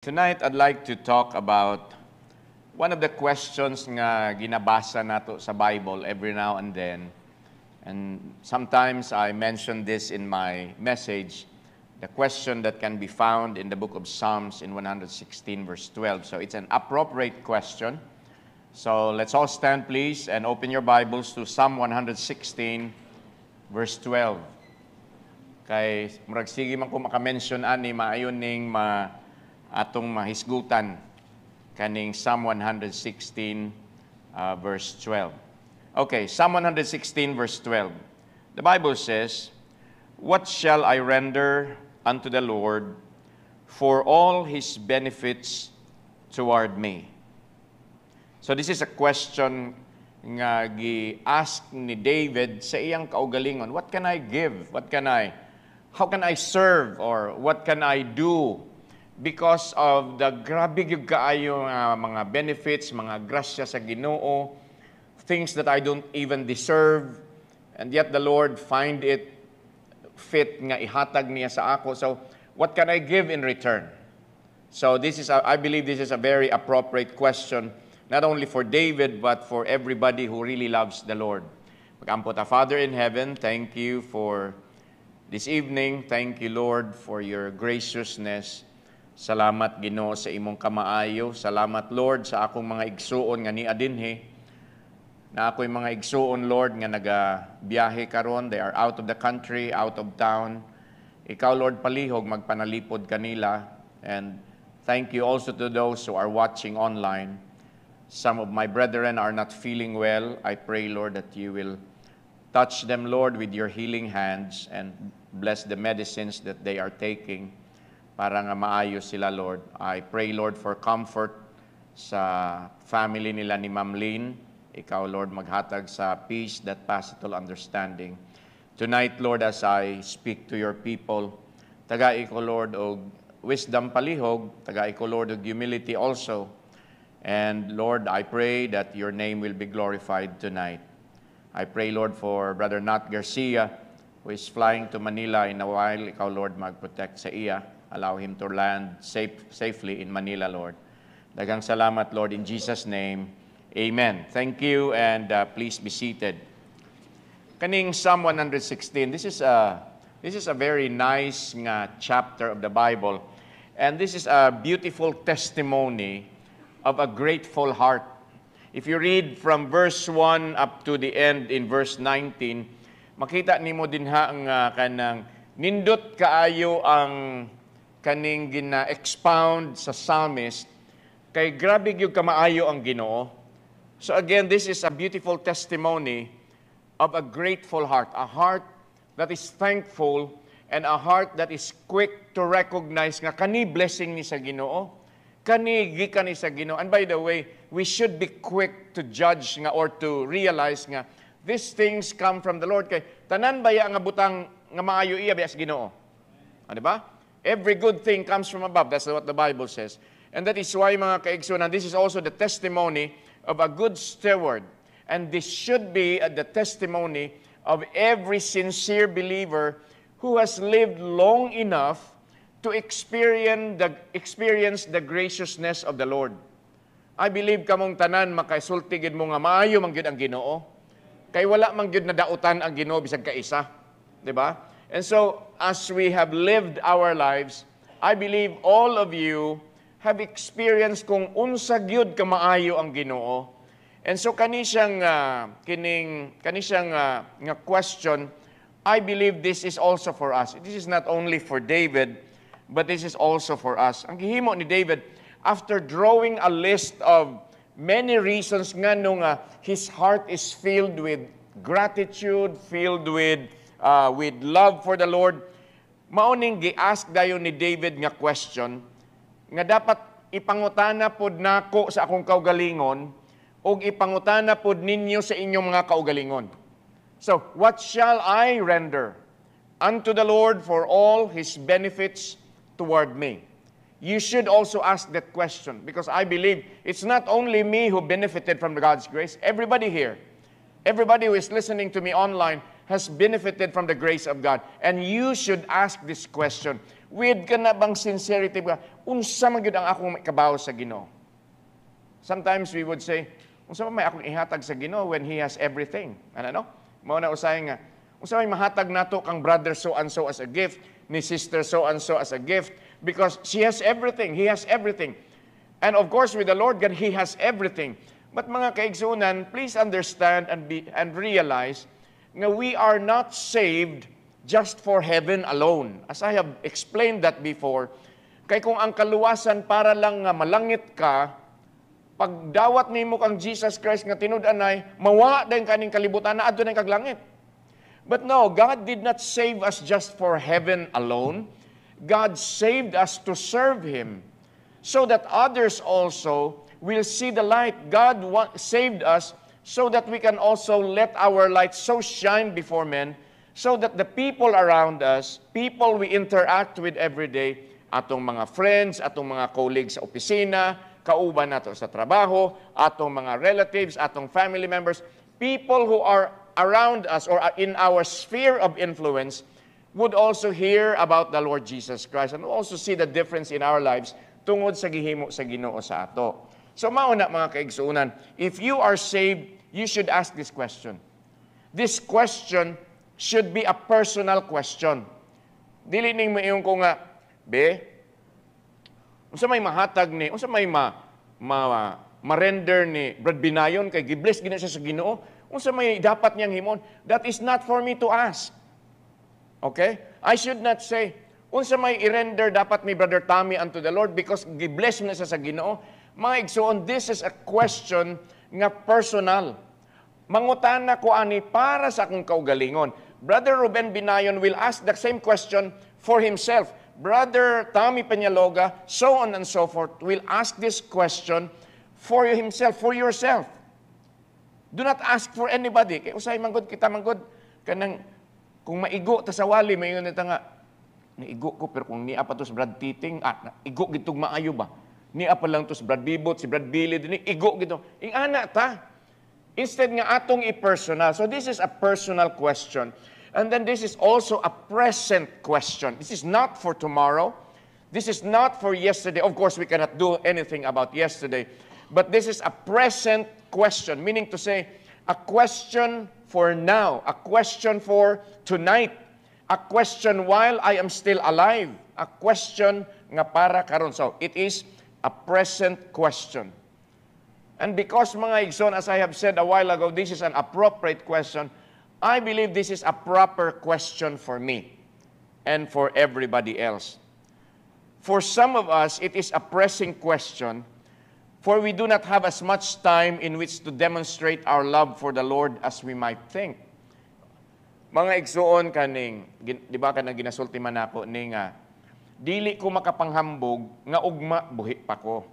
Tonight, I'd like to talk about one of the questions nga ginabasa nato sa Bible every now and then. And sometimes I mention this in my message, the question that can be found in the book of Psalms in 116 verse 12. So it's an appropriate question. So let's all stand please and open your Bibles to Psalm 116 verse 12. Kay murag sige man ko maka-mention ani maayon ning atong mahisgutan kaning Psalm 116 verse 12. Okay, Psalm 116 verse 12. The Bible says, "What shall I render unto the Lord for all His benefits toward me?" So this is a question nga gi-ask ni David sa iyang kaugalingon. What can I give? How can I serve? Or what can I do? Because of the grabe yung kaayo mga benefits, mga grasya sa Ginoo, things that I don't even deserve, and yet the Lord find it fit nga ihatag niya sa ako. So, what can I give in return? So, I believe this is a very appropriate question, not only for David, but for everybody who really loves the Lord. Pag-ampot, Father in heaven, thank you for this evening. Thank you, Lord, for your graciousness. Salamat Ginoo sa imong kamaayo. Salamat Lord sa akong mga igsuon nga niya dinhi. Na ako'y mga igsuon Lord nga nagabiyahe karon, they are out of the country, out of town. Ikaw Lord palihog magpanalipod kanila, and thank you also to those who are watching online. Some of my brethren are not feeling well. I pray Lord that you will touch them Lord with your healing hands and bless the medicines that they are taking. Para nga maayos sila, Lord. I pray, Lord, for comfort sa family nila ni Ma'am Lynn. Ikaw, Lord, maghatag sa peace that passeth all understanding. Tonight, Lord, as I speak to your people, tagai ko, Lord, og wisdom palihog, tagai ko, Lord, og humility also. And, Lord, I pray that your name will be glorified tonight. I pray, Lord, for Brother Nat Garcia, who is flying to Manila in a while. Ikaw, Lord, magprotect sa iya. Allow him to land safely in Manila, Lord. Daghang salamat, Lord, in Jesus' name. Amen. Thank you, and please be seated. Kaning Psalm 116, this is a very nice nga chapter of the Bible, and this is a beautiful testimony of a grateful heart. If you read from verse 1 up to the end in verse 19, makita nimo dinha ang kanang nindot kaayo ang kaning gina-expound sa psalmist, kay grabe gyud kamaayo ang Ginoo. So again, this is a beautiful testimony of a grateful heart, a heart that is thankful, and a heart that is quick to recognize nga kani blessing ni sa Ginoo, kani gikan ni sa Ginoo. And by the way, we should be quick to judge nga or to realize nga these things come from the Lord. Kay tanan baya nga butang nga maayo iya biya sa Ginoo. Di ba? Every good thing comes from above. That's what the Bible says. And that is why, mga kaigsunan, this is also the testimony of a good steward. And this should be the testimony of every sincere believer who has lived long enough to experience the graciousness of the Lord. I believe kamong tanan makaisultigid mo nga maayo man gyud ang Ginoo. Kay wala man gyud na dautan ang Ginoo bisag kaisa, di ba? And so, as we have lived our lives, I believe all of you have experienced kung unsa gyud ka maayo ang Ginoo. And so kani siyang nga question, I believe this is also for us. This is not only for David, but this is also for us. Ang gihimo ni David, after drawing a list of many reasons nga nung his heart is filled with gratitude, filled with love for the Lord, mauning gi-ask dayon ni David nga question nga dapat ipangutana pod nako sa akong kaugalingon ug ipangutana pod ninyo sa inyong mga kaugalingon. So, what shall I render unto the Lord for all His benefits toward me? You should also ask that question, because I believe it's not only me who benefited from God's grace. Everybody here, everybody who is listening to me online has benefited from the grace of God. And you should ask this question. With ka na bang sincerity ba? Unsa man gyud ang akong kabaw sa Ginoo? Sometimes we would say, unsa man may akong ihatag sa Ginoo when He has everything? Ano? Mao na usahay nga, unsa may mahatag nato kang brother so and so as a gift, ni sister so and so as a gift, because she has everything, he has everything. And of course, with the Lord God, He has everything. But mga kaigsunan, please understand and realize na we are not saved just for heaven alone. As I have explained that before, kay kung ang kaluwasan para lang nga malangit ka, pagdawat nimo kang Jesus Christ nga tinud-anay, mawa din kaning kalibutan na adto na kaglangit. But no, God did not save us just for heaven alone. God saved us to serve Him, so that others also will see the light. God saved us so that we can also let our light so shine before men, so that the people around us, people we interact with every day, atong mga friends, atong mga colleagues sa opisina, kauban nato sa trabaho, atong mga relatives, atong family members, people who are around us or in our sphere of influence would also hear about the Lord Jesus Christ and also see the difference in our lives tungod sa gihimo sa Ginoo sa ato. So mauna mga kaigsuunan, if you are saved, you should ask this question. This question should be a personal question. Dili ning maayong ko nga, unsa may mahatag ni, unsa may ma-render ni Brad Binayon kay gibless gina siya sa Ginoo, unsa may dapat niyang himon? That is not for me to ask. Okay? I should not say, unsa may i-render dapat ni Brother Tommy unto the Lord because gibless na siya sa Ginoo. Mga igsoon, this is a question nga personal. Mangutana ko ani para sa akong kaugalingon. Brother Ruben Binayon will ask the same question for himself. Brother Tommy Peñaloga, so on and so forth, will ask this question for himself, for yourself. Do not ask for anybody. Kaya usay manggod kita manggod kanang kung maigo ta sa wali mayon ta nga naigo ko pero kung niya pa to sa Brad Titing, igo gitug maayo ba? Niya pa lang to si Brad Bibot, si Brad Billy din igo gito. Ing ana ta. Instead nga atong i-personal. So this is a personal question. And then this is also a present question. This is not for tomorrow. This is not for yesterday. Of course, we cannot do anything about yesterday. But this is a present question, meaning to say, a question for now, a question for tonight, a question while I am still alive, a question nga para karon. So, it is a present question. And because, mga igsoon, as I have said a while ago, this is an appropriate question, I believe this is a proper question for me and for everybody else. For some of us, it is a pressing question, for we do not have as much time in which to demonstrate our love for the Lord as we might think. Mga igsoon kaning, di ba ka na ginasulti man ako, ni nga, dili ko makapanghambog, nga ugma, buhi pa ko.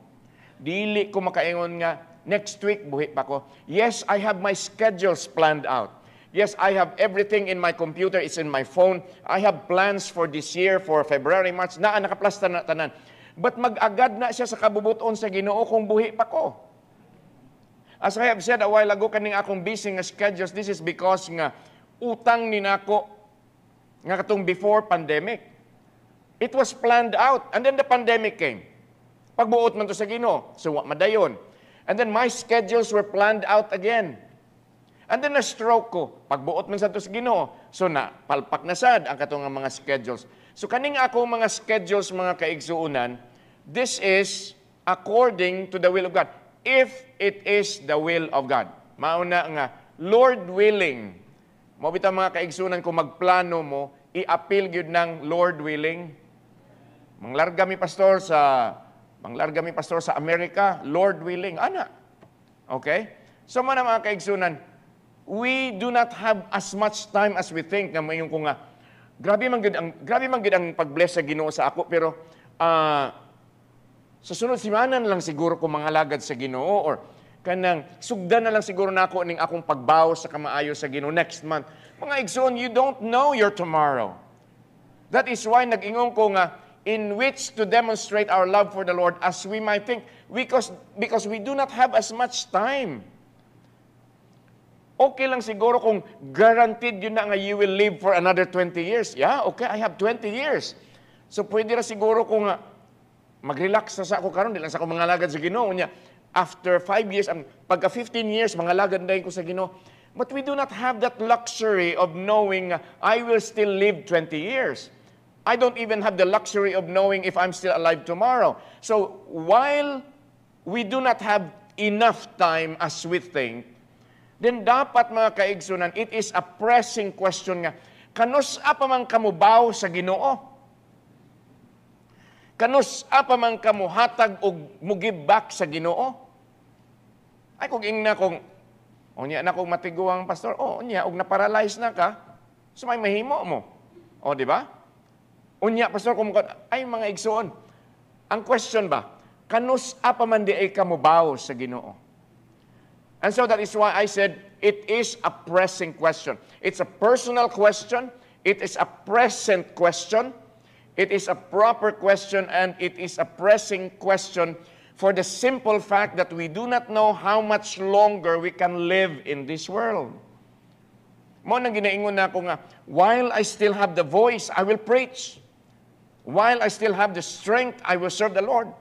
Dili ko makaingon nga, next week, buhi pa ko. Yes, I have my schedules planned out. Yes, I have everything in my computer, it's in my phone. I have plans for this year, for February, March, nakaplasta na tanan. But mag-agad na siya sa kabubuton sa Ginoo kung buhi pa ko. As I have said a while ago, kaning akong busy nga schedules, this is because nga utang ni nako nga katong before pandemic. It was planned out, and then the pandemic came. Pagbuot man to sa Ginoo, so madayon. And then my schedules were planned out again. And then na-stroke ko, pagbuot man sa to sa Ginoo, so na palpak na sad ang katong mga schedules. So kaning ako mga schedules, mga kaigsuunan, this is according to the will of God. If it is the will of God. Mauna nga, Lord willing. Mo bitaw mga kaigsuunan, kung magplano mo, i-appeal gyud ng Lord willing. Manglarga mi pastor sa Amerika, Lord willing. Ana. Okay? So mga kaigsuunan, we do not have as much time as we think na mayong ko nga, grabe man gid ang pag-bless sa Ginoo sa ako, pero sa sunod simana na lang siguro ko mga lagad sa Ginoo, or kanang sugdan na lang siguro nako ning akong pagbaw sa kamaayo sa Ginoo next month. Mga igsoon, you don't know your tomorrow. That is why nag-ingon ko nga, in which to demonstrate our love for the Lord as we might think, because we do not have as much time. Okay lang siguro kung guaranteed yun na nga you will live for another 20 years. Yeah, okay, I have 20 years. So pwede na siguro kung mag-relax na sa ako karon, di lang sa ako mangalagad sa Ginoo niya. After 5 years, pagka 15 years, mangalagad na ko sa Ginoo. But we do not have that luxury of knowing I will still live 20 years. I don't even have the luxury of knowing if I'm still alive tomorrow. So while we do not have enough time as we think, then dapat mga kaigsunan, it is a pressing question nga, kanus pa man kamubaw sa Ginoo? Kanus pa man kamuhatag og mugibak sa Ginoo? Ay kung ingna kung unya na kung matiguang pastor, unya og na-paralyze na ka, so may mahimo mo. O di ba? Unya pastor kung ay mga igsoon. Ang question ba, kanus pa man di ay kamubaw sa Ginoo? And so that is why I said it is a pressing question. It's a personal question. It is a present question. It is a proper question, and it is a pressing question for the simple fact that we do not know how much longer we can live in this world. Mo nang ginaingon na ako nga, while I still have the voice, I will preach. While I still have the strength, I will serve the Lord.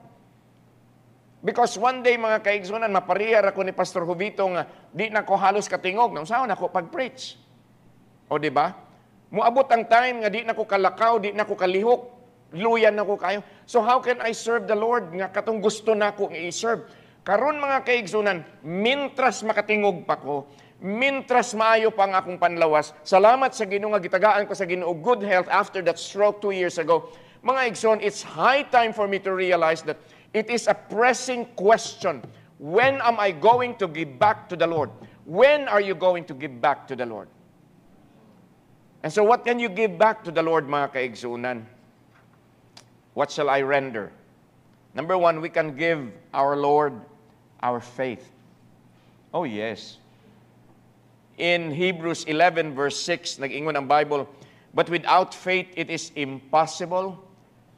Because one day, mga kaigsunan, maparihar ako ni Pastor Jovito nga, di na ko halos katingog, nang saan ako pag-preach. O di ba? Muabot ang time nga di na ko kalakaw, di na ko kalihok, luyan na ko kayo. So how can I serve the Lord nga katong gusto na ko i-serve? Karon mga kaigsunan, mintras makatingog pa ko, mintras maayo pa ang akong panlawas, salamat sa Ginoo nga gitagaan ko sa Ginoo good health after that stroke 2 years ago. Mga igsoon, it's high time for me to realize that it is a pressing question. When am I going to give back to the Lord? When are you going to give back to the Lord? And so what can you give back to the Lord, mga kaigsunan? What shall I render? Number one, we can give our Lord our faith. Oh yes. In Hebrews 11 verse 6, nag-ingon ang Bible, but without faith it is impossible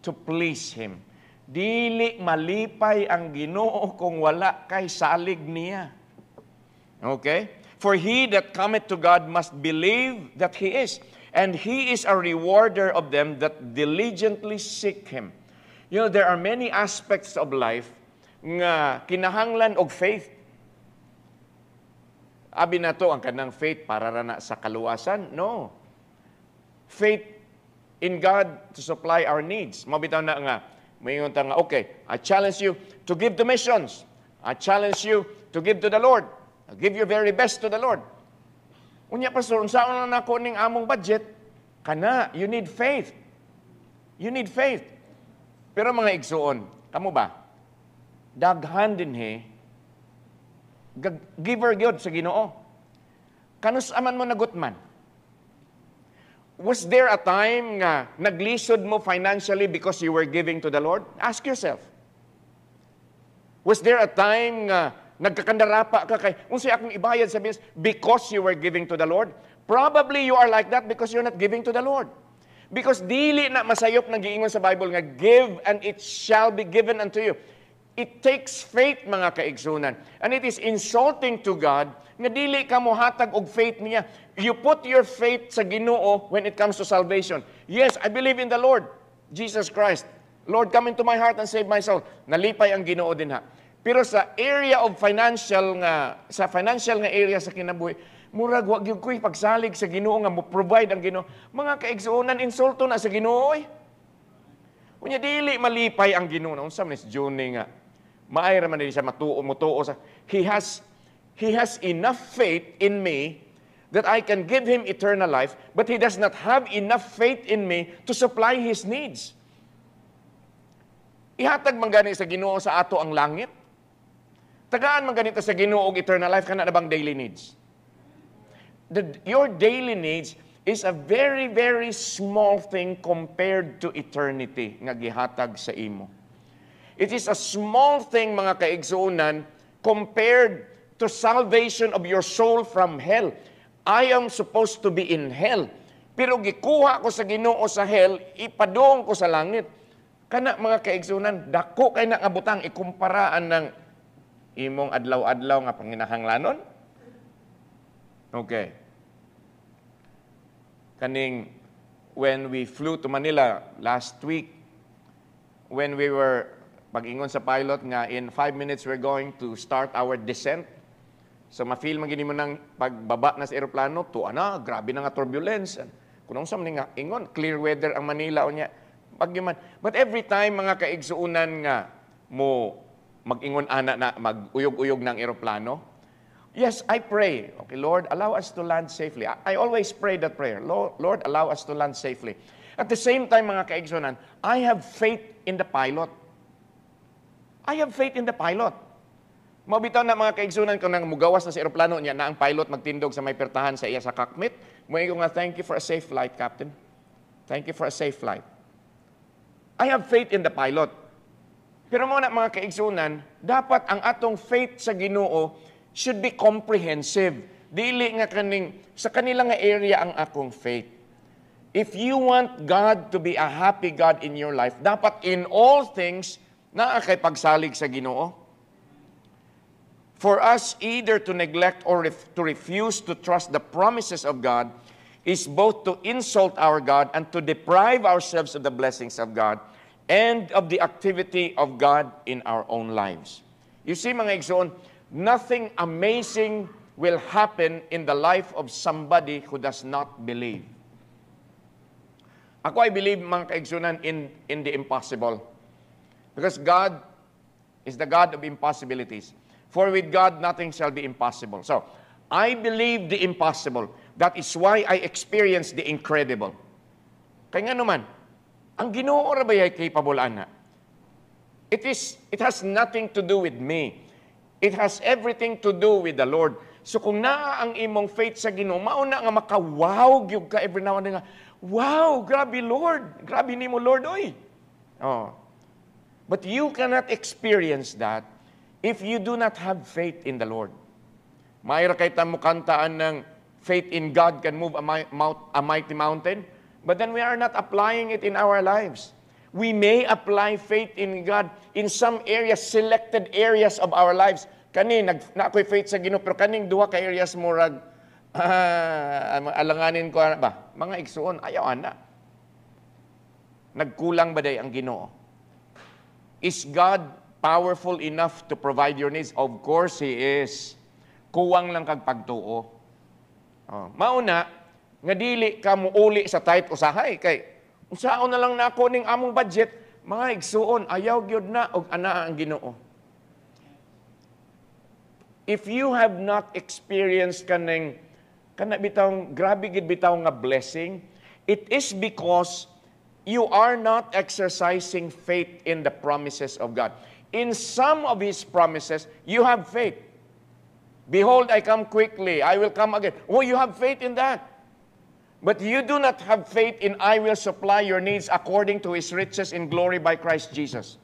to please Him. Dili malipay ang Ginoo kung wala kay salig niya. Okay? For he that cometh to God must believe that He is, and He is a rewarder of them that diligently seek Him. You know, there are many aspects of life nga kinahanglan og faith. Abi na to, ang kanang faith para na sa kaluwasan? No. Faith in God to supply our needs. Mabitaw na nga, mayroon nga, okay, I challenge you to give to missions. I challenge you to give to the Lord. Give your very best to the Lord. Unya, pastor, saan na ako ning among budget? Kana, you need faith. You need faith. Pero mga igsuon, kamo ba? Daghan din giver gyud sa Ginoo. Kanus aman mo nagutman? Was there a time nga naglisod mo financially because you were giving to the Lord? Ask yourself. Was there a time nga nagkakandarapa ka kay unsay akong ibayad sa bills because you were giving to the Lord? Probably you are like that because you're not giving to the Lord. Because dili na masayop nang giingon sa Bible nga give and it shall be given unto you. It takes faith, mga kaigsunan. And it is insulting to God nga dili ka mohatag og faith niya. You put your faith sa Ginoo when it comes to salvation. Yes, I believe in the Lord, Jesus Christ. Lord, come into my heart and save my soul. Nalipay ang Ginoo din ha. Pero sa area of financial nga area sa kinabuhi, murag wa gyud ko'y pagsalig sa Ginoo nga mo provide ang Ginoo. Mga kaigsunan, insulto na sa Ginoo. Unya dili malipay ang Ginoo. Unsa man is June nga. Maay ra man siya mutuo sa He has enough faith in me that I can give Him eternal life, but He does not have enough faith in me to supply His needs. Ihatag man gani sa Ginoo sa ato ang langit. Tagaan man ganito sa Ginoo og eternal life kana na bang daily needs. Your daily needs is a very, very small thing compared to eternity nga gihatag sa imo. It is a small thing, mga kaigsuunan, compared to salvation of your soul from hell. I am supposed to be in hell. Pero gikuha ko sa Ginoo sa hell, ipadong ko sa langit. Kana mga kaigsuunan, dako kay nakabutang ikumparaan ng imong adlaw-adlaw nga panginahanglanon. Okay. Kaning, when we flew to Manila last week, when we were pag-ingon sa pilot nga, in 5 minutes we're going to start our descent. So, ma-feel magini mo ng pagbaba na sa aeroplano, grabe na nga turbulence. Kung sa mga ingon, clear weather ang Manila o niya. But every time, mga kaigsuunan nga, mo mag-ingon ana na, mag-uyog-uyog ng aeroplano, yes, I pray. Okay, Lord, allow us to land safely. I always pray that prayer. Lord, allow us to land safely. At the same time, mga kaigsuunan, I have faith in the pilot. I have faith in the pilot. Mabitaw na mga kaigsunan kung nang mugawas na sa aeroplano niya na ang pilot magtindog sa may pertahan sa iya sa cockpit. Mga nga, thank you for a safe flight, Captain. Thank you for a safe flight. I have faith in the pilot. Pero muna mga kaigsunan, dapat ang atong faith sa Ginoo should be comprehensive. Dili nga sa kanila nga area ang akong faith. If you want God to be a happy God in your life, dapat in all things, naa kay pagsalig sa Ginoo. For us either to neglect or to refuse to trust the promises of God is both to insult our God and to deprive ourselves of the blessings of God and of the activity of God in our own lives. You see, mga igsoon, nothing amazing will happen in the life of somebody who does not believe. Ako I believe, mga kaigsunan, in the impossible. Because God is the God of impossibilities. For with God, nothing shall be impossible. So, I believe the impossible. That is why I experience the incredible. Kaya nga naman, ang Ginoo ra ba ay capable, ana? It has nothing to do with me. It has everything to do with the Lord. So kung naa ang imong faith sa Ginoo, mauna nga makawaw gyud ka every now and then nga, wow, grabe Lord. Grabe nimo Lord, oy. Oh. But you cannot experience that if you do not have faith in the Lord. Mayra kay tamo kantaan ng faith in God can move a mighty mountain, but then we are not applying it in our lives. We may apply faith in God in some areas, selected areas of our lives. Kani, na ako'y faith sa Ginoo, pero kaning duha ka areas murag, alanganin ko ba? Mga igsuon, ayaw ana. Nagkulang ba day ang Ginoo? Is God powerful enough to provide your needs? Of course, He is. Kuwang lang kag pagtuo. Mauna, nga dili ka muuli sa tithe usahay. Kay, usaon na lang na ako ning among budget, mga igsuon, ayaw gyud na, og ana ang Ginoo. If you have not experienced kana bitawng, grabe gid bitaw nga blessing, it is because you are not exercising faith in the promises of God. In some of His promises, you have faith. Behold, I come quickly. I will come again. Oh, you have faith in that. But you do not have faith in I will supply your needs according to His riches in glory by Christ Jesus.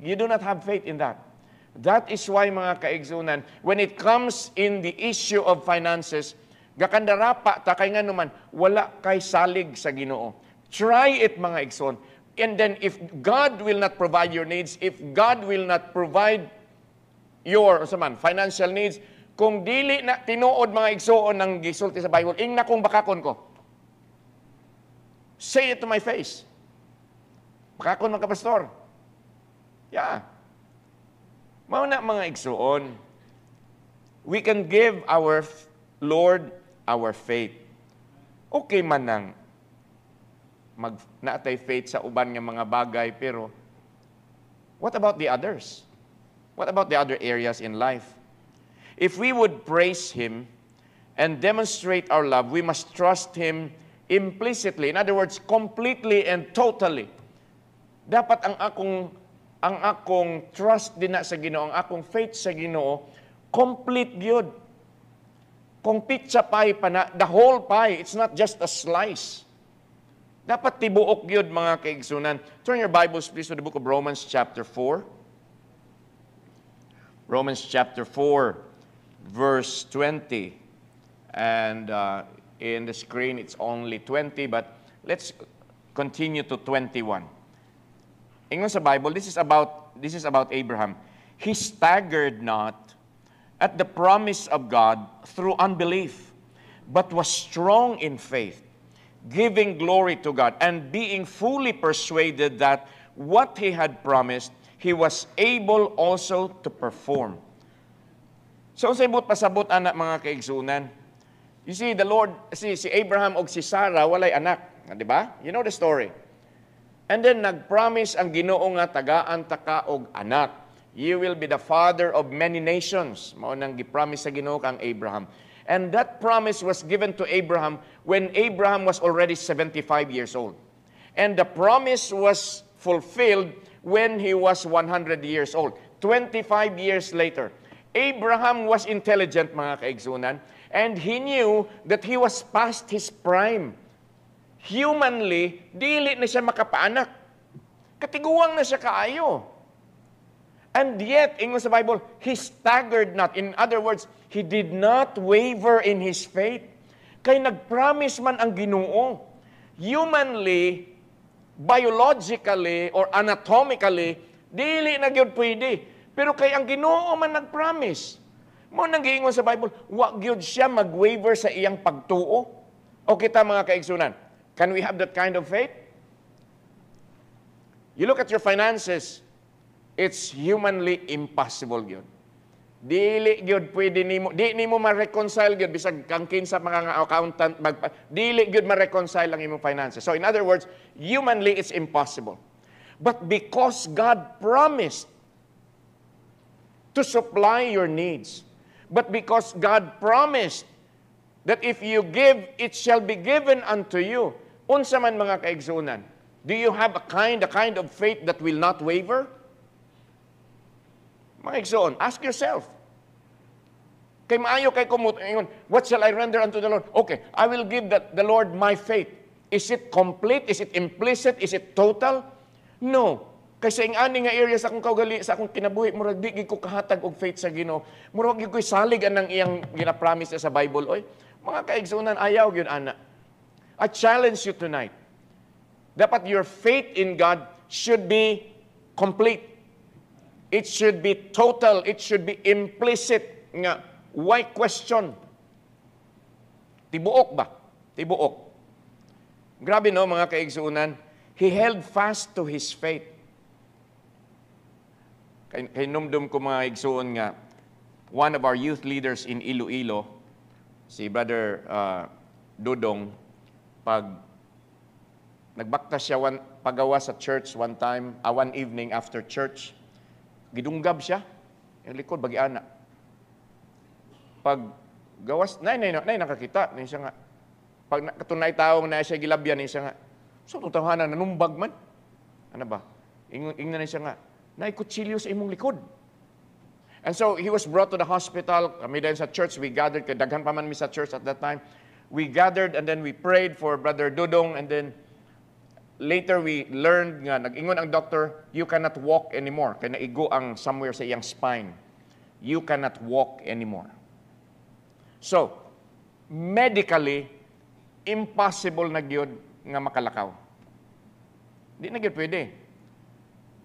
You do not have faith in that. That is why, mga kaigsunan, when it comes in the issue of finances, gakandarapa, takay nga naman, wala kay salig sa Ginoo. Try it, mga igsoon. And then if God will not provide your needs, if God will not provide your financial needs, kung dili na tinuod mga igsoon ng gisulti sa Bible, ing na kung bakakon ko. Say it to my face. Bakakon mga pastor. Yeah. Mauna mga igsoon, we can give our Lord our faith. Okay man nang naatay faith sa uban nga mga bagay, pero what about the others? What about the other areas in life? If we would praise Him and demonstrate our love, we must trust Him implicitly. In other words, completely and totally. Dapat ang akong trust din na sa Ginoo, ang akong faith sa Ginoo, complete gyud. Kung pizza pie pa na, the whole pie, it's not just a slice. Dapat tibuok yun, mga kaigsunan. Turn your Bibles, please, to the book of Romans chapter 4. Romans chapter 4, verse 20. And in the screen, it's only 20, but let's continue to 21. Ingon sa Bible, this is about Abraham. He staggered not at the promise of God through unbelief, but was strong in faith, giving glory to God, and being fully persuaded that what he had promised, he was able also to perform. So, sa ibot pasabot, anak mga kaigsunan, you see, the Lord, si Abraham o si Sarah, walay anak. Di ba? You know the story. And then, nag-promise ang Ginoo nga tagaan taka og anak. You will be the father of many nations. Mao nang gi-promise sa Ginoo kang Abraham. And that promise was given to Abraham when Abraham was already 75 years old. And the promise was fulfilled when he was 100 years old. 25 years later. Abraham was intelligent, mga kaigsunan, and he knew that he was past his prime. Humanly, dili na siya makapaanak. Katiguang na siya kaayo. And yet, ingon sa Bible, he staggered not. In other words, he did not waver in his faith. Kay nag-promise man ang Ginoo. Humanly, biologically, or anatomically, dili na gyud pwede. Pero kay ang Ginoo man nag-promise. Mo nang giingon sa Bible, wa gyud siya mag-waver sa iyang pagtuo. O kita mga kaigsunan, can we have that kind of faith? You look at your finances, it's humanly impossible gyud. Dili gyud pwede nimo, di nimo ma-reconcile gyud bisag kang kinsa mga accountant dili gyud ma-reconcile ang imong finances. So in other words, humanly it's impossible. But because God promised to supply your needs, but because God promised that if you give, it shall be given unto you. Unsa man mga kaigsunan, do you have a kind of faith that will not waver? Mga igsoon, ask yourself. Kay maayo kay kumut, what shall I render unto the Lord? Okay, I will give the Lord my faith. Is it complete? Is it implicit? Is it total? No. Kasi ang ani nga area sa akong kaugali, sa akong kinabuhi, murag di ko kahatag og faith sa Ginoo. Murag gyud ko'y salig anang iyang gina-promise sa Bible. Oy, mga kaigsunan, ayaw gyud ana. I challenge you tonight. Dapat your faith in God should be complete. It should be total. It should be implicit. Nga, why question? Tibuok ba? Tibuok. Grabe no, mga kaigsunan. He held fast to his faith. Kay numdum ko mga igsuon nga, one of our youth leaders in Iloilo, si Brother Dudong, pag nagbakta siya pagawa sa church one time, one evening after church, gidunggab siya, yung likod, bagiana. Pag gawas, nay nakakita, nay siya nga. Pag katunay taong na siya gilabyan, nay siya nga, so tutahanan, nanumbag man. Ano ba? Ingnan na siya nga, nay kutsilyo sa imong likod. And so, he was brought to the hospital. Kami din sa church, we gathered. Daghan pa man mi sa church at that time. We gathered and then we prayed for Brother Dudong. And then, later we learned nga, nag-ingon ang doctor, you cannot walk anymore. Kaya naigo ang somewhere sa iyang spine. You cannot walk anymore. So, medically, impossible na gyud nga makalakaw. Di na gyud pwede.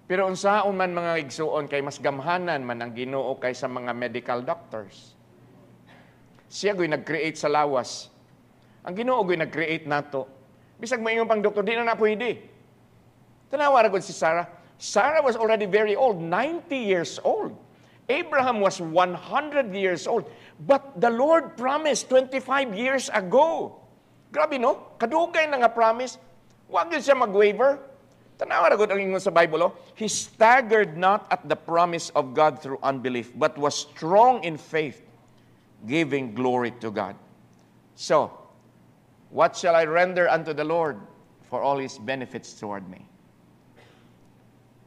Pero unsaon man mga igsuon kay mas gamhanan man ang Ginoo kaysa mga medical doctors. Siya go'y nag-create sa lawas. Ang Ginoo go'y nag-create nato. Bisag maingon pang doktor, di na pwede. Tanawa ra gud si Sarah. Sarah was already very old, 90 years old. Abraham was 100 years old. But the Lord promised 25 years ago. Grabe no? Kadugay na nga promise. Huwag yun siya mag-waver. Tanawa ra gud ang ingon sa Bible, oh. He staggered not at the promise of God through unbelief, but was strong in faith, giving glory to God. So, what shall I render unto the Lord for all His benefits toward me?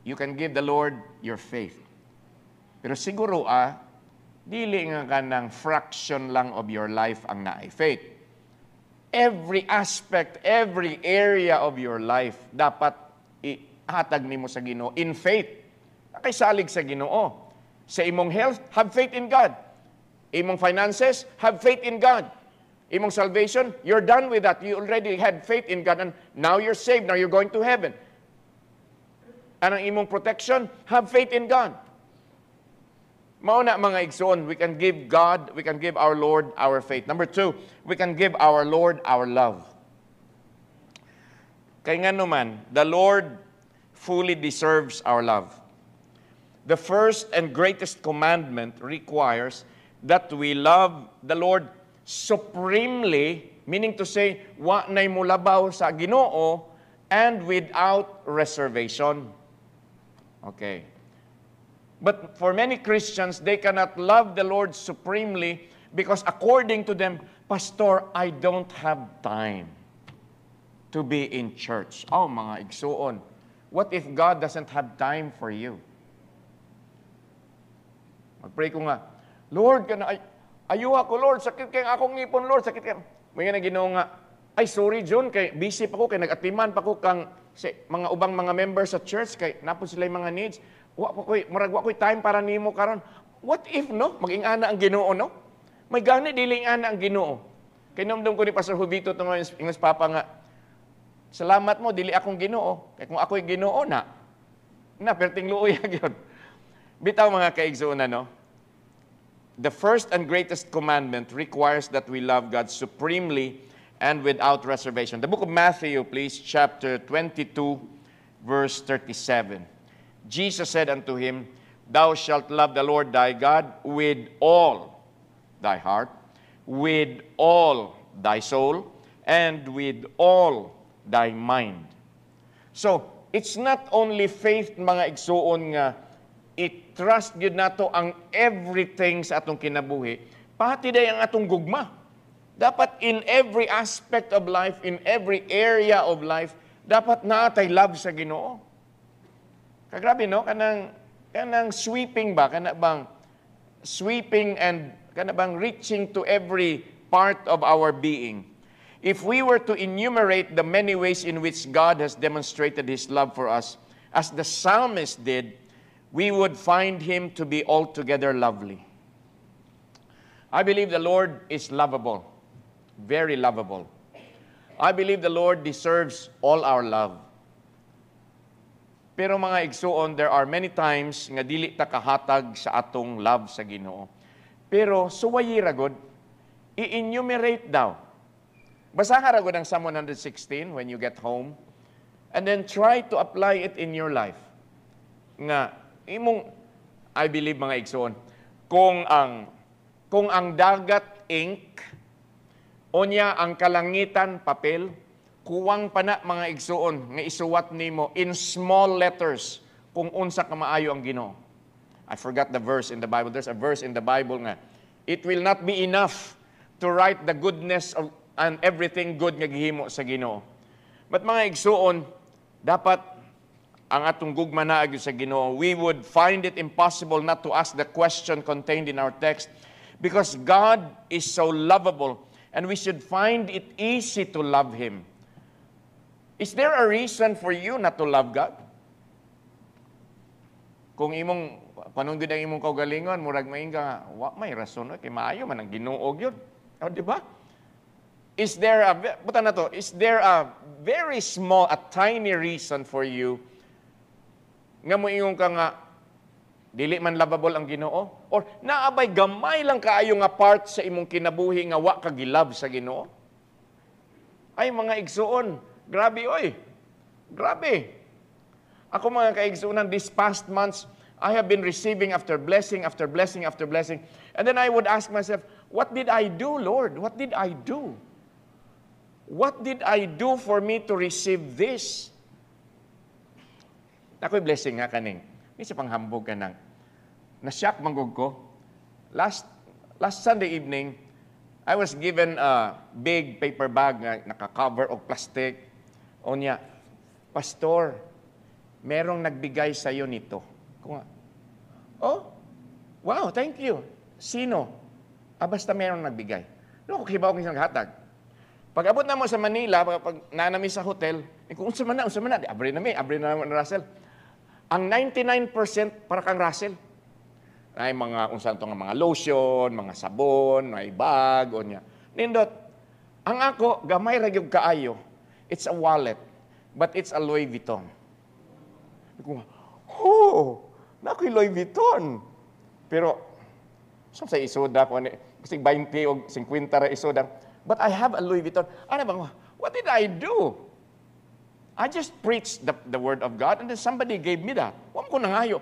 You can give the Lord your faith. Pero siguro, dili nga kanang fraction lang of your life ang naay faith. Every aspect, every area of your life, dapat ihatag nimo sa Ginoo in faith. Kay salig sa Ginoo. Sa imong health, have faith in God. Imong finances, have faith in God. Imong salvation, you're done with that. You already had faith in God and now you're saved. Now you're going to heaven. And ang imong protection, have faith in God. Mauna mga igsoon, we can give God, we can give our Lord our faith. Number 2, we can give our Lord our love. Kaya nga naman, the Lord fully deserves our love. The first and greatest commandment requires that we love the Lord supremely, meaning to say, wa na'y mulabaw sa Ginoo and without reservation. Okay. But for many Christians, they cannot love the Lord supremely because according to them, Pastor, I don't have time to be in church. Oh, mga igsuon. What if God doesn't have time for you? Mag-pray ko nga, Lord, ayo ako, Lord, sakit kay akong ngipon, Lord, sakit kay... May nga Ginoo nga, ay sorry John, kay busy pa ko, kay nag-atiman pa ko kang mga ubang mga members sa church, kay napon sila yung mga needs. Murag wa ko'y time para nimo karon. What if, no? Maging ana ang Ginoo, no? May gani, diling ana ang Ginoo. Kay namdam ko ni Pastor Hubito ito nga, English Papa nga, salamat mo, dili akong Ginoo. Kaya kung ako'y Ginoo perting luoy yun. Bitaw mga kaigsuunan, no? The first and greatest commandment requires that we love God supremely and without reservation. The book of Matthew, please, chapter 22, verse 37. Jesus said unto him, Thou shalt love the Lord thy God with all thy heart, with all thy soul, and with all thy mind. So, it's not only faith, mga igsuon nga, i-trust yun nato ang everything sa atong kinabuhi, pati day ang atong gugma. Dapat in every aspect of life, in every area of life, dapat naatay love sa Ginoo. Kagrabe, no? Kanang sweeping ba? Kanang sweeping and kanang reaching to every part of our being. If we were to enumerate the many ways in which God has demonstrated His love for us, as the psalmist did, we would find Him to be altogether lovely. I believe the Lord is lovable, very lovable. I believe the Lord deserves all our love. Pero mga igsuon, there are many times nga dili ta kahatag sa atong love sa Ginoo. Pero suwayi ragod, i-enumerate daw. Basaha ragod ang Psalm 116 when you get home, and then try to apply it in your life. Nga I believe mga igsoon, kung ang dagat ink, onya ang kalangitan papel, kuwang pa na mga igsoon nga isuwat nimo in small letters kung unsa ka maayo ang Ginoo. I forgot the verse in the Bible. There's a verse in the Bible nga, it will not be enough to write the goodness of and everything good nga gihimo sa Ginoo. But mga igsoon, dapat ang atong gugma na sa Ginoo, we would find it impossible not to ask the question contained in our text because God is so lovable and we should find it easy to love Him. Is there a reason for you not to love God? Kung panunggod ang imong kaugalingon, murag mainga, may rason, kay maayo man ang Ginoo gyud. O di ba? Is there a very small, a tiny reason for you nga mo ingon ka nga, dili man lovable ang Ginoo? Or naabay gamay lang kaayo nga part sa imong kinabuhi nga wa ka gilab sa Ginoo? Ay mga igsuon, grabe oy. Grabe. Ako mga kaigsuonan, these past months, I have been receiving after blessing, after blessing, after blessing. And then I would ask myself, what did I do, Lord? What did I do? What did I do for me to receive this? Ako'y blessing nga kaning. Isa pang hambog ka nang. Na-shock manggog ko. Last Sunday evening, I was given a big paper bag na naka-cover og plastic. O niya, Pastor, merong nagbigay sa iyo nito. Kung oh, wow, thank you. Sino? Basta merong nagbigay. No, kibaw ko isang hatag. Pag abot na mo sa Manila, pag nanami sa hotel, kung unsa man na, abri na Russell. Ang 99% para kang Russell. Ay mga unsan to nga mga lotion, mga sabon, may bag o niya. Nindot. Ang ako gamay ra gyud kaayo. It's a wallet, but it's a Louis Vuitton. Ko, nakoy Louis Vuitton. Pero So sa isoda ko, kasi 20 o 50 ra isoda. But I have a Louis Vuitton. Ano bang, what did I do? I just preached the word of God and then somebody gave me that. Huwag ko nangayo.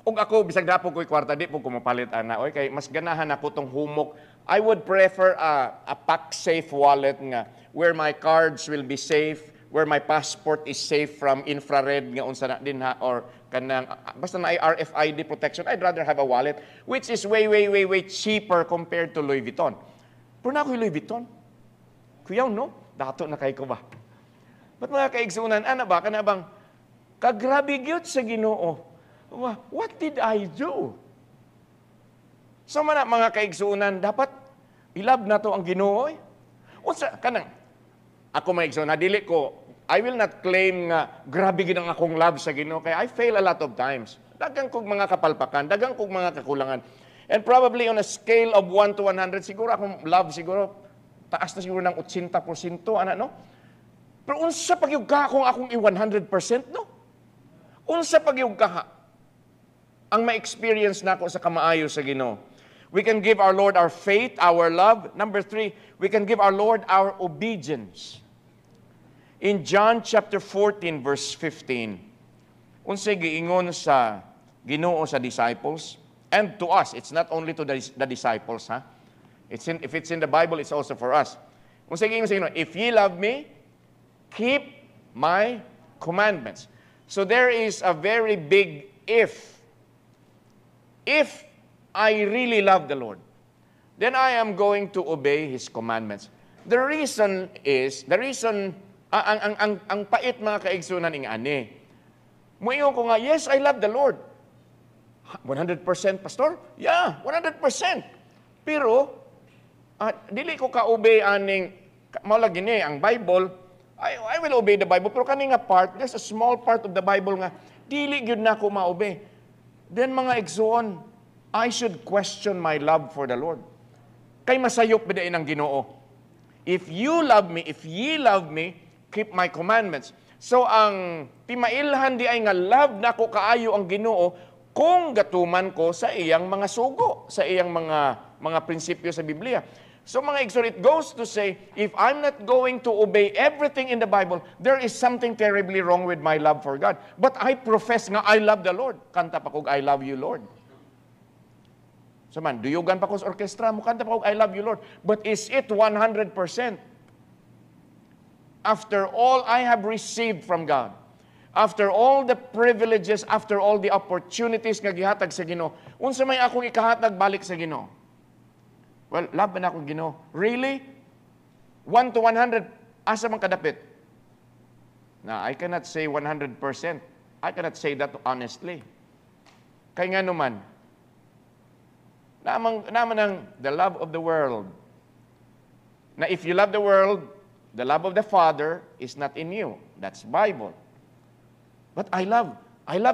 Kung ako, bisag dapo ko'y kwarta, di po kumapalit, ana. Oy, kay mas ganahan ako tong humok. I would prefer a pack-safe wallet nga, where my cards will be safe, where my passport is safe from infrared nga unsa na din ha, or kanang, basta na RFID protection. I'd rather have a wallet, which is way cheaper compared to Louis Vuitton. Pero na ako'y Louis Vuitton. Kuyaw, no? Dato na kay ko ba? Ba't mga kaigsunan, ana ba, kanabang, kagrabe gyud sa Ginoo. What did I do? So mga kaigsunan, dapat ilab na to ang Ginoo. Unsa kanang ako maigsunan, dili ko, I will not claim nga grabe gid ang akong love sa Ginoo kay I fail a lot of times. Dagang kog mga kapalpakan, dagang kog mga kakulangan. And probably on a scale of 1 to 100, siguro akong love siguro taas na siguro ng 80%, ana no? Pero unsa pagyug ka kung akong i-100%, no? Unsa pagyug ka ang ma-experience nako sa kamaayo sa Ginoo. We can give our Lord our faith, our love. Number 3, we can give our Lord our obedience. In John chapter 14 verse 15, unsay giingon sa Ginoo sa disciples and to us. It's not only to the disciples, ha? If it's in the Bible, it's also for us. Unsay giingon sa Ginoo, if ye love me, keep my commandments. So there is a very big if. If I really love the Lord, then I am going to obey His commandments. The reason is, ang pait mga kaigsunan ing ani. Muingon ko nga, yes, I love the Lord. 100% pastor? Yeah, 100%. Pero, dili ko ka-obey aning, maulagi ni, ang Bible, I will obey the Bible, pero kani nga part, there's a small part of the Bible nga, dili gyud na ko ma-obey. Then mga igsoon, I should question my love for the Lord. Kay masayop ba ang Ginoo? If you love me, if ye love me, keep my commandments. So ang pimailhan di ay nga love na ko kaayo ang Ginoo kung gatuman ko sa iyang mga sugo, sa iyang mga prinsipyo sa Biblia. So mga igsoon, it goes to say, if I'm not going to obey everything in the Bible, there is something terribly wrong with my love for God. But I profess nga, I love the Lord. Kanta pa kog, I love you, Lord. So man, duyugan pa ko sa orkestra mo, kanta pa kog, I love you, Lord. But is it 100%? After all I have received from God, after all the privileges, after all the opportunities nga gihatag sa Ginoo, unsa may akong ikahatag balik sa Ginoo? Well, love na akong Ginoo. Really? 1 to 100, asa man kadapit? Na, I cannot say 100%. I cannot say that honestly. Kaya nga naman, naman ang the love of the world. Na if you love the world, the love of the Father is not in you. That's Bible. But I love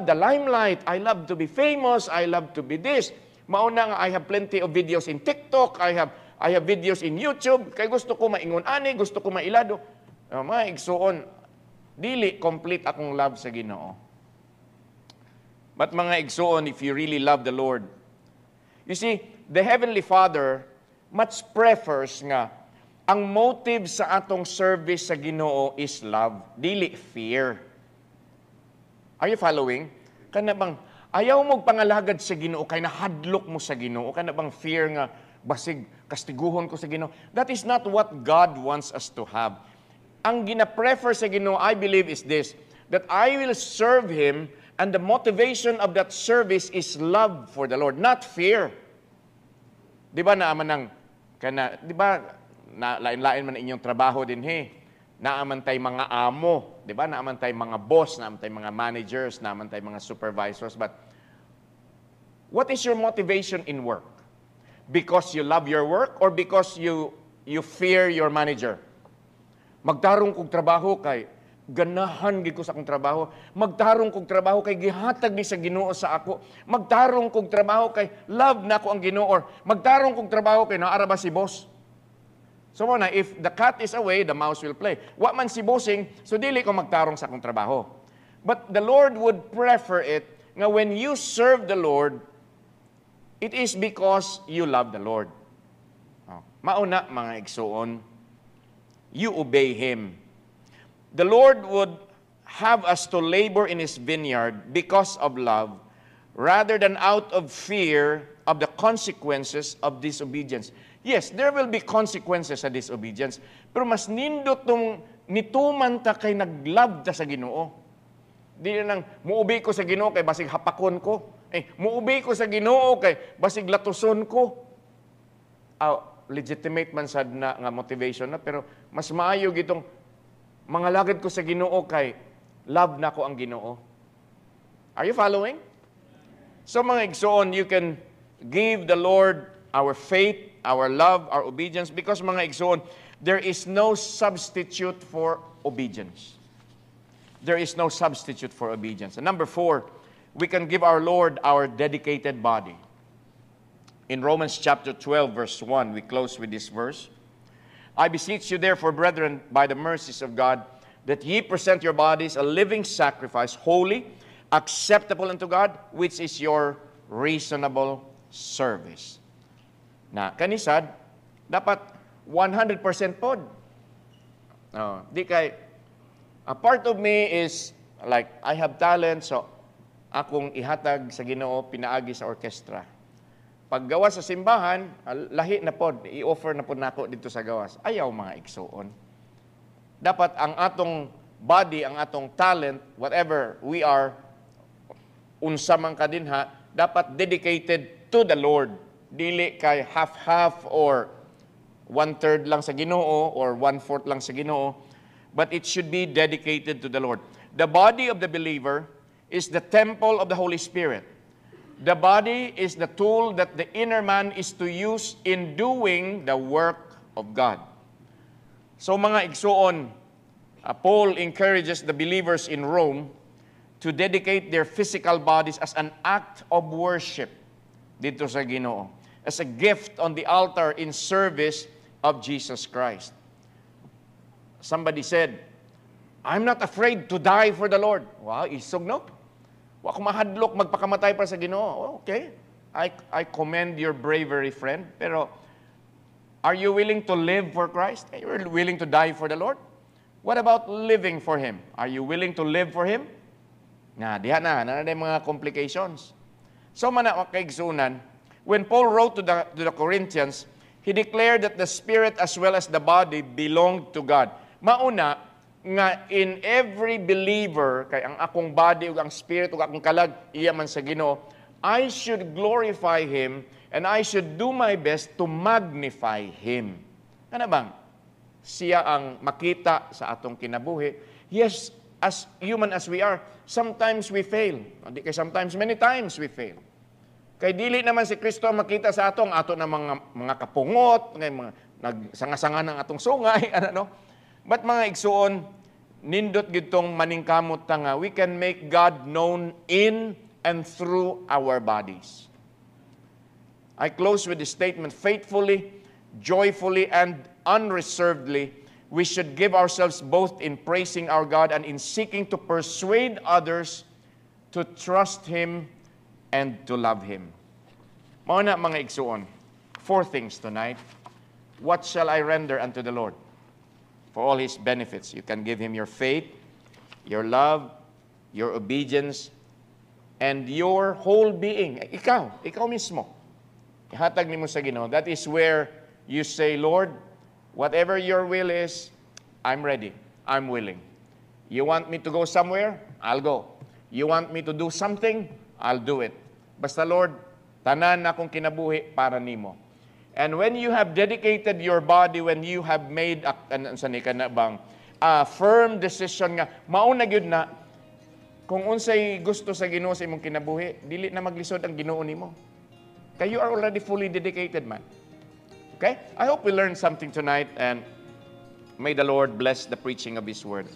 the limelight. I love to be famous. I love to be this. Mauna nga, I have plenty of videos in TikTok. I have videos in YouTube. Kaya gusto ko maingon ani, gusto ko mailado. Mga igsuon, dili complete akong love sa Ginoo. But mga igsuon, if you really love the Lord, you see, the Heavenly Father much prefers nga ang motive sa atong service sa Ginoo is love, dili fear. Are you following? Kana bang ayaw mong pangalagad sa Ginoo kay nahadlok mo sa Ginoo, kana bang fear nga basig kastiguhon ko sa Ginoo? That is not what God wants us to have. Ang gina-prefer sa Ginoo, I believe, is this, that I will serve Him, and the motivation of that service is love for the Lord, not fear. Di ba naaman ng, di ba, lain-lain man inyong trabaho din, naaman tay mga amo, di ba? Naaman tay mga boss, naaman tay mga managers, naaman tay mga supervisors. But what is your motivation in work? Because you love your work or because you fear your manager? Magtarong kog trabaho kay ganahan gid ko sa akong trabaho. Magtarong kog trabaho kay gihatag ni sa Ginoo sa ako. Magtarong kog trabaho kay love na ko ang Ginoo, or magtarong kog trabaho kay naara ba si boss? So na, if the cat is away, the mouse will play. Wa man si bossing, so dili ko magtarong sa akong trabaho. But the Lord would prefer it nga when you serve the Lord, It is because you love the Lord. Mauna, mga igsoon, you obey Him. The Lord would have us to labor in His vineyard because of love, rather than out of fear of the consequences of disobedience. Yes, there will be consequences sa disobedience, pero mas nindot tong nituman ta kay naglove ta sa Ginoo. Di na nang muubay ko sa Ginoo kay basig hapakon ko. Muubay ko sa Ginoo kay basig latuson ko. Legitimate man sad na nga motivation na, pero mas maayo gitong mga lagad ko sa Ginoo kay love na ko ang Ginoo. Are you following? So mga igsoon, you can give the Lord our faith, our love, our obedience, because mga igsoon, there is no substitute for obedience. There is no substitute for obedience. And number 4, we can give our Lord our dedicated body. In Romans chapter 12, verse 1, we close with this verse. I beseech you therefore, brethren, by the mercies of God, that ye present your bodies a living sacrifice, holy, acceptable unto God, which is your reasonable service. Na kanisad, dapat 100% pod. Di kay, a part of me is, like, I have talent, so akong ihatag sa Ginoo, pinaagi sa orkestra. Paggawa sa simbahan, lahi na pod, i-offer na pod nako dito sa gawas. Ayaw mga igsoon. Dapat ang atong body, ang atong talent, whatever we are, unsa man kadinha, dapat dedicated to the Lord. Dili kay half-half or 1/3 lang sa Ginoo or 1/4 lang sa Ginoo, but it should be dedicated to the Lord. The body of the believer is the temple of the Holy Spirit. The body is the tool that the inner man is to use in doing the work of God. So mga igsoon, Paul encourages the believers in Rome to dedicate their physical bodies as an act of worship dito sa Ginoo, as a gift on the altar in service of Jesus Christ. Somebody said, I'm not afraid to die for the Lord. Wow, isog no? Wa ko mahadlok magpakamatay para sa Ginoo. Okay, I commend your bravery, friend. Pero, are you willing to live for Christ? Are you willing to die for the Lord? What about living for Him? Are you willing to live for Him? Diha na mga complications. So, kaigsunan, when Paul wrote to the Corinthians, he declared that the spirit as well as the body belonged to God. Mauna, nga in every believer, kay ang akong body ug ang spirit ug akong kalag, iya man sa Ginoo, I should glorify Him and I should do my best to magnify Him. Ano bang? Siya ang makita sa atong kinabuhi. Yes, as human as we are, sometimes we fail. Hindi kay sometimes, many times we fail. Kay dili naman si Kristo makita sa ato na mga kapungot, mga nagsanga-sanga ng atong sungay, ano. But mga igsuon, nindot gitong maningkamot nga, we can make God known in and through our bodies. I close with this statement, faithfully, joyfully, and unreservedly, we should give ourselves both in praising our God and in seeking to persuade others to trust Him and to love Him. Mauna mga igsuon, 4 things tonight. What shall I render unto the Lord? For all His benefits. You can give Him your faith, your love, your obedience, and your whole being. Ikaw mismo. Ihatag nimo sa Ginoo. That is where you say, Lord, whatever your will is, I'm ready. I'm willing. You want me to go somewhere? I'll go. You want me to do something? I'll do it. Basta Lord, tanan akong kinabuhi para nimo. And when you have dedicated your body, when you have made a firm decision nga, mauna gyud na, kung unsay gusto sa Ginoo sa imong kinabuhi, dili na maglisod ang Ginoo nimo. Kay you are already fully dedicated, man. Okay? I hope we learned something tonight, and may the Lord bless the preaching of His word.